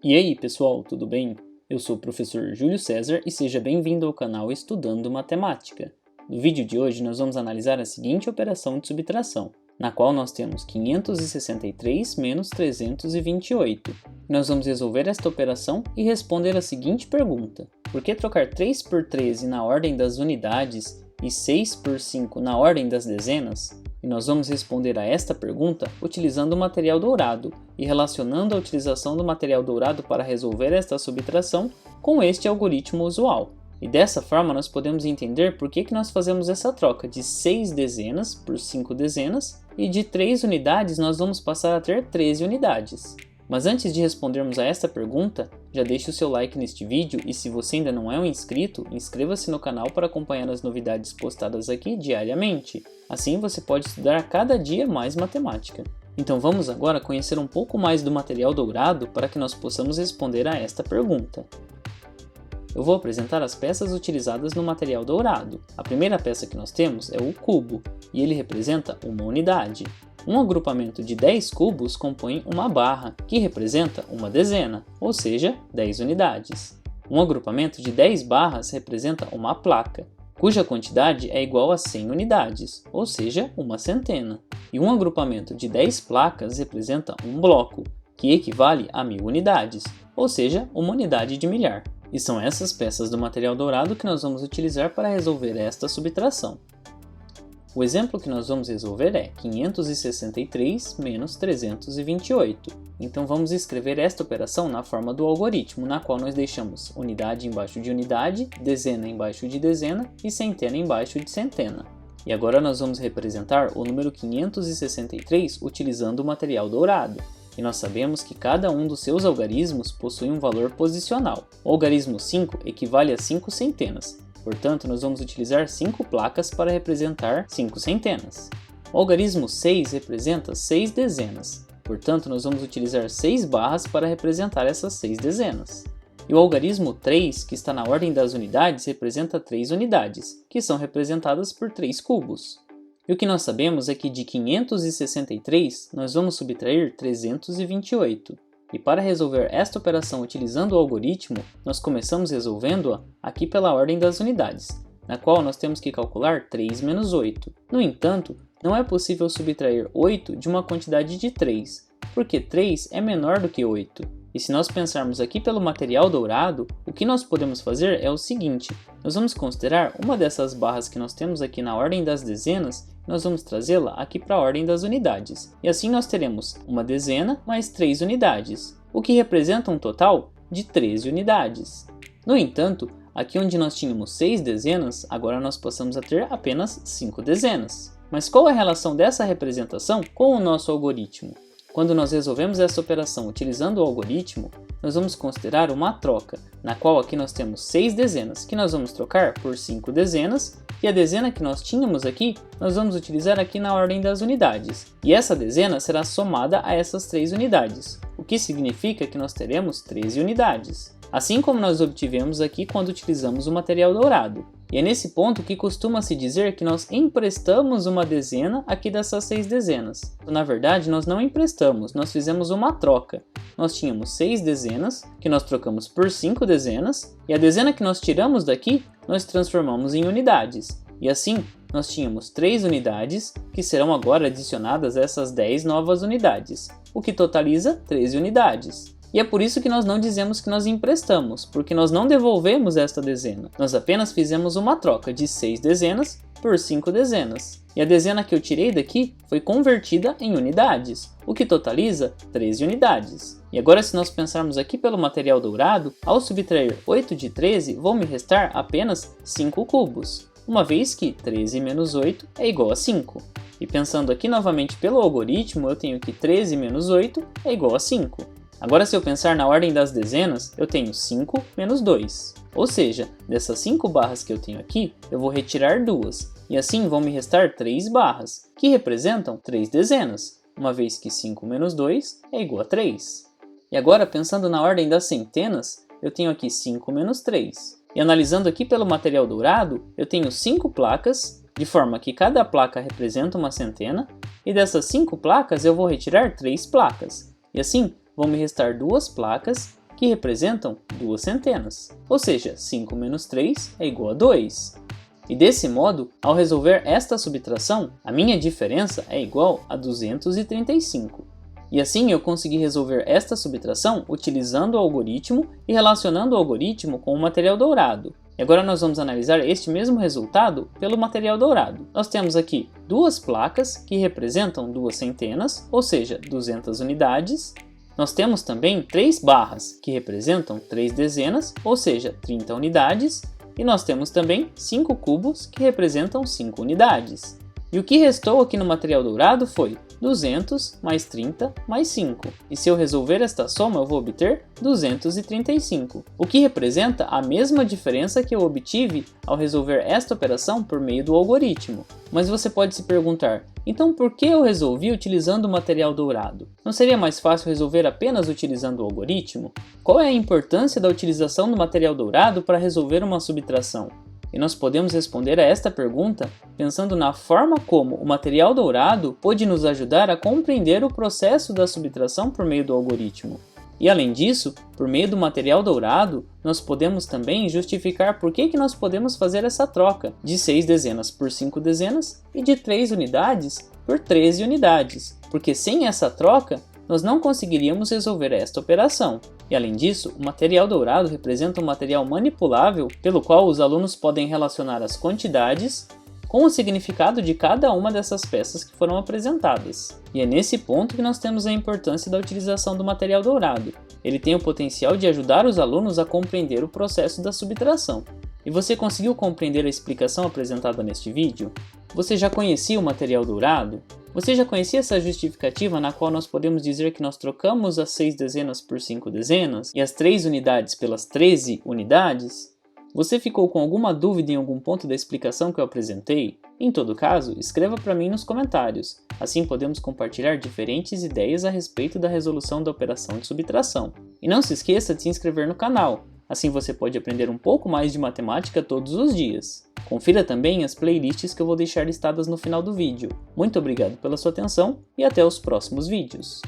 E aí pessoal, tudo bem? Eu sou o professor Júlio César e seja bem-vindo ao canal Estudando Matemática. No vídeo de hoje nós vamos analisar a seguinte operação de subtração, na qual nós temos 563 menos 328. Nós vamos resolver esta operação e responder a seguinte pergunta: por que trocar 3 por 13 na ordem das unidades e 6 por 5 na ordem das dezenas? E nós vamos responder a esta pergunta utilizando o material dourado e relacionando a utilização do material dourado para resolver esta subtração com este algoritmo usual. E dessa forma nós podemos entender por que nós fazemos essa troca de 6 dezenas por 5 dezenas e de 3 unidades nós vamos passar a ter 13 unidades. Mas antes de respondermos a esta pergunta, já deixe o seu like neste vídeo e se você ainda não é um inscrito, inscreva-se no canal para acompanhar as novidades postadas aqui diariamente. Assim você pode estudar a cada dia mais matemática. Então vamos agora conhecer um pouco mais do material dourado para que nós possamos responder a esta pergunta. Eu vou apresentar as peças utilizadas no material dourado. A primeira peça que nós temos é o cubo, e ele representa uma unidade. Um agrupamento de 10 cubos compõe uma barra, que representa uma dezena, ou seja, 10 unidades. Um agrupamento de 10 barras representa uma placa, cuja quantidade é igual a 100 unidades, ou seja, uma centena. E um agrupamento de 10 placas representa um bloco, que equivale a 1000 unidades, ou seja, uma unidade de milhar. E são essas peças do material dourado que nós vamos utilizar para resolver esta subtração. O exemplo que nós vamos resolver é 563 menos 328. Então vamos escrever esta operação na forma do algoritmo, na qual nós deixamos unidade embaixo de unidade, dezena embaixo de dezena e centena embaixo de centena. E agora nós vamos representar o número 563 utilizando o material dourado. E nós sabemos que cada um dos seus algarismos possui um valor posicional. O algarismo 5 equivale a 5 centenas. Portanto, nós vamos utilizar 5 placas para representar 5 centenas. O algarismo 6 representa 6 dezenas. Portanto, nós vamos utilizar 6 barras para representar essas 6 dezenas. E o algarismo 3, que está na ordem das unidades, representa 3 unidades, que são representadas por 3 cubos. E o que nós sabemos é que de 563, nós vamos subtrair 328. E para resolver esta operação utilizando o algoritmo, nós começamos resolvendo-a aqui pela ordem das unidades, na qual nós temos que calcular 3 menos 8. No entanto, não é possível subtrair 8 de uma quantidade de 3, porque 3 é menor do que 8. E se nós pensarmos aqui pelo material dourado, o que nós podemos fazer é o seguinte: nós vamos considerar uma dessas barras que nós temos aqui na ordem das dezenas, nós vamos trazê-la aqui para a ordem das unidades. E assim nós teremos uma dezena mais 3 unidades, o que representa um total de 13 unidades. No entanto, aqui onde nós tínhamos 6 dezenas, agora nós passamos a ter apenas 5 dezenas. Mas qual é a relação dessa representação com o nosso algoritmo? Quando nós resolvemos essa operação utilizando o algoritmo, nós vamos considerar uma troca, na qual aqui nós temos 6 dezenas, que nós vamos trocar por 5 dezenas, e a dezena que nós tínhamos aqui, nós vamos utilizar aqui na ordem das unidades. E essa dezena será somada a essas 3 unidades, o que significa que nós teremos 13 unidades. Assim como nós obtivemos aqui quando utilizamos o material dourado. E é nesse ponto que costuma-se dizer que nós emprestamos uma dezena aqui dessas 6 dezenas. Na verdade, nós não emprestamos, nós fizemos uma troca. Nós tínhamos 6 dezenas, que nós trocamos por 5 dezenas, e a dezena que nós tiramos daqui, nós transformamos em unidades. E assim, nós tínhamos 3 unidades, que serão agora adicionadas a essas 10 novas unidades, o que totaliza 13 unidades. E é por isso que nós não dizemos que nós emprestamos, porque nós não devolvemos esta dezena. Nós apenas fizemos uma troca de 6 dezenas por 5 dezenas. E a dezena que eu tirei daqui foi convertida em unidades, o que totaliza 13 unidades. E agora se nós pensarmos aqui pelo material dourado, ao subtrair 8 de 13, vão me restar apenas 5 cubos, uma vez que 13 menos 8 é igual a 5. E pensando aqui novamente pelo algoritmo, eu tenho que 13 menos 8 é igual a 5. Agora se eu pensar na ordem das dezenas, eu tenho 5 menos 2. Ou seja, dessas 5 barras que eu tenho aqui, eu vou retirar 2. E assim vão me restar 3 barras, que representam 3 dezenas, uma vez que 5 menos 2 é igual a 3. E agora pensando na ordem das centenas, eu tenho aqui 5 menos 3. E analisando aqui pelo material dourado, eu tenho 5 placas, de forma que cada placa representa uma centena, e dessas 5 placas eu vou retirar 3 placas. E assim, vão me restar 2 placas que representam duas centenas, ou seja, 5 menos 3 é igual a 2. E desse modo, ao resolver esta subtração, a minha diferença é igual a 235. E assim eu consegui resolver esta subtração utilizando o algoritmo e relacionando o algoritmo com o material dourado. E agora nós vamos analisar este mesmo resultado pelo material dourado. Nós temos aqui duas placas que representam duas centenas, ou seja, 200 unidades. Nós temos também 3 barras que representam 3 dezenas, ou seja, 30 unidades. E nós temos também 5 cubos que representam 5 unidades. E o que restou aqui no material dourado foi 200 mais 30 mais 5. E se eu resolver esta soma, eu vou obter 235, o que representa a mesma diferença que eu obtive ao resolver esta operação por meio do algoritmo. Mas você pode se perguntar, então por que eu resolvi utilizando o material dourado? Não seria mais fácil resolver apenas utilizando o algoritmo? Qual é a importância da utilização do material dourado para resolver uma subtração? E nós podemos responder a esta pergunta pensando na forma como o material dourado pode nos ajudar a compreender o processo da subtração por meio do algoritmo. E além disso, por meio do material dourado, nós podemos também justificar por que nós podemos fazer essa troca de 6 dezenas por 5 dezenas e de 3 unidades por 13 unidades, porque sem essa troca, nós não conseguiríamos resolver esta operação. E além disso, o material dourado representa um material manipulável pelo qual os alunos podem relacionar as quantidades com o significado de cada uma dessas peças que foram apresentadas. E é nesse ponto que nós temos a importância da utilização do material dourado. Ele tem o potencial de ajudar os alunos a compreender o processo da subtração. E você conseguiu compreender a explicação apresentada neste vídeo? Você já conhecia o material dourado? Você já conhecia essa justificativa na qual nós podemos dizer que nós trocamos as 6 dezenas por 5 dezenas e as 3 unidades pelas 13 unidades? Você ficou com alguma dúvida em algum ponto da explicação que eu apresentei? Em todo caso, escreva para mim nos comentários. Assim podemos compartilhar diferentes ideias a respeito da resolução da operação de subtração. E não se esqueça de se inscrever no canal. Assim você pode aprender um pouco mais de matemática todos os dias. Confira também as playlists que eu vou deixar listadas no final do vídeo. Muito obrigado pela sua atenção e até os próximos vídeos.